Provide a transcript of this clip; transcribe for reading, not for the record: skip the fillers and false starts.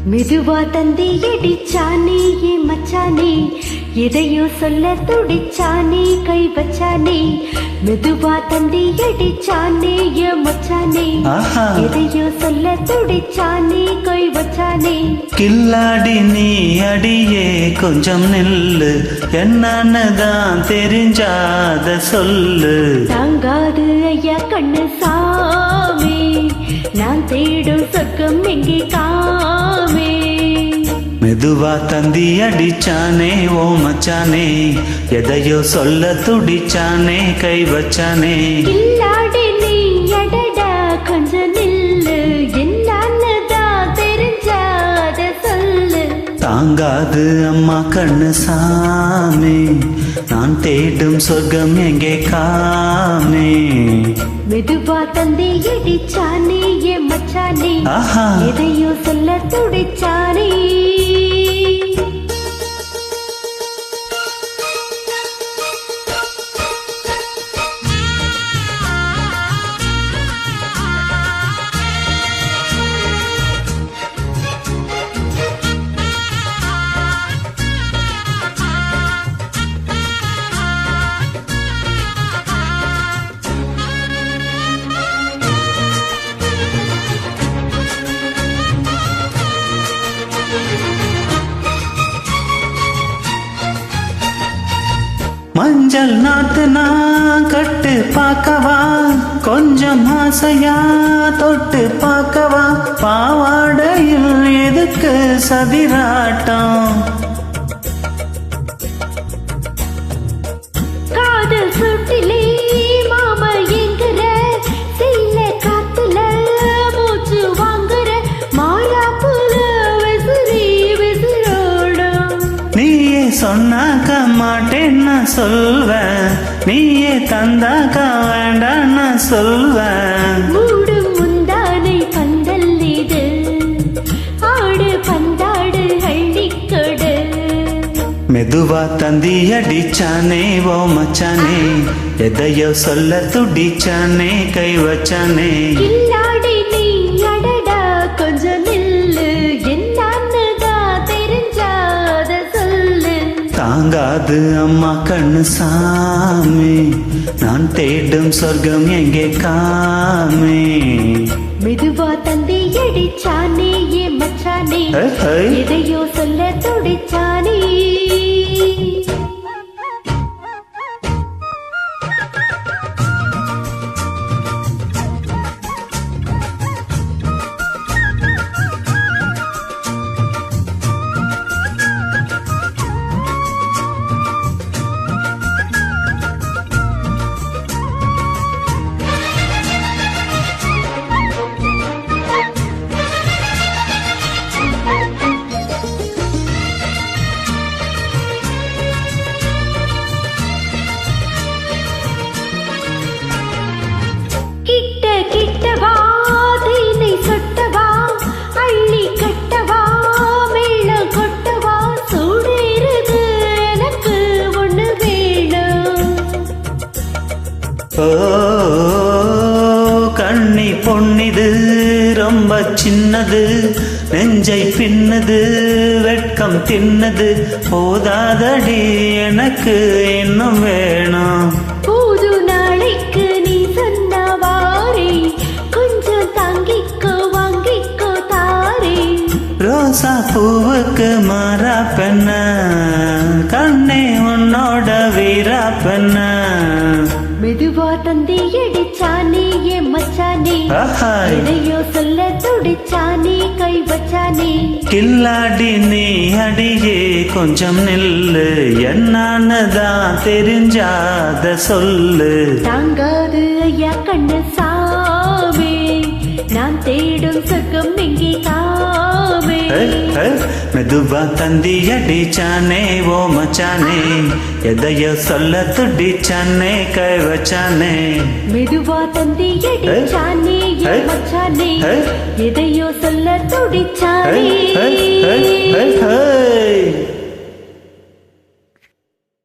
மெதுவா தந்தி அடிச்சானே ஏ மச்சானே, எதையோ சொல்ல துடிச்சானே கை வச்சானே. மெதுவா தந்தி அடிச்சானே ஏ மச்சானே, எதையோ சொல்ல துடிச்சானே கை வச்சானே. கில்லாடி நீ அடியே கொஞ்சம் நில்லு, என்னன்னுதான் தெரிஞ்சாத சொல்லு. தாங்காது ஐயா கண்ணு சாமி, நான் தேடும் சொர்க்கம் எங்கே காமே. மெதுவா தந்தி அடிச்சானே ஓ மச்சானே, எதையோ சொல்ல துடிச்சானே கை வச்சானே. கில்லாடி நீ அடடா கொஞ்சம் நில்லு, என்னன்னுதான் தெரிஞ்சாத சொல்லு. தாங்காது அம்மா கண்ணு சாமி, நான் தேடும் சொர்க்கம் எங்கே காமே. மெதுவா தந்தி அடிச்சானே ஏ மச்சானே, எதையோ சொல்ல துடிச்சானே. மஞ்சள் நாத்து நான் கட்டு பார்க்கவா, கொஞ்சம் ஆசையா தொட்டு பார்க்கவா. பாவாடையில் எதுக்கு சதிராட்டம், காதல் சுட்டிலே மாமா எங்குற, செய்ல காத்துல மூச்சு வாங்குற, மாறாப்புல விசிறி விசிறோடும். நீயே சொன்னாக்க மாட்டேன்னு சொல்வேன், நீயே தந்தாக்க வேண்டான்னு சொல்வேன். மூடும் முந்தானை பந்தல் இது, ஆடு பந்தாடு அள்ளிக்கொடு. மெதுவா தந்தி அடிச்சானே ஓ மச்சானே, எதையோ சொல்ல துடிச்சானே கை வச்சானே. கில்லாடி நீ அடடா கொஞ்சம் நில்லு, என்னன்னுதான் தெரிஞ்சாத சொல்லு. தாங்காது அம்மா கண்ணு சாமி, நான் தேடும் சொர்க்கம் எங்கே காமே. மெதுவா தந்தி அடிச்சானே ஏ மச்சானே, எதையோ சொல்ல துடிச்சானே. ஓ கண்ணி பொன்னிது ரொம்ப சின்னது, நெஞ்சை பின்னது வெட்கம் தின்னது. போதாதடி எனக்கு இன்னும் வேணும், புது நாளைக்கு நீ சொன்னவாரே, கொஞ்சம் தாங்கிக்கோ வாங்கிக்கோ தாரே. ரோசா பூவுக்கு மாறா பெண்ண, கண்ணே உன்னோட வீரா பெண்ண. மெதுவா தந்தி அடிச்சானே ஏ மச்சானே, எதையோ சொல்ல துடிச்சானே கை வச்சானே. கில்லாடி நீ அடியே கொஞ்சம் நில்லு, என்னன்னுதான் தெரிஞ்சாத சொல்லு. தாங்காது ஐயா கண்ணு சாமி, நான் தேடும் சொர்க்கம் எங்கே காமே. மெதுவா தந்தி அடிச்சானே ஓ மச்சானே, எதையோ சொல்ல துடிச்சானே கை வச்சானே. மெதுவா தந்தி அடிச்சானே ஏ மச்சானே, எதையோ சொல்ல துடிச்சானே.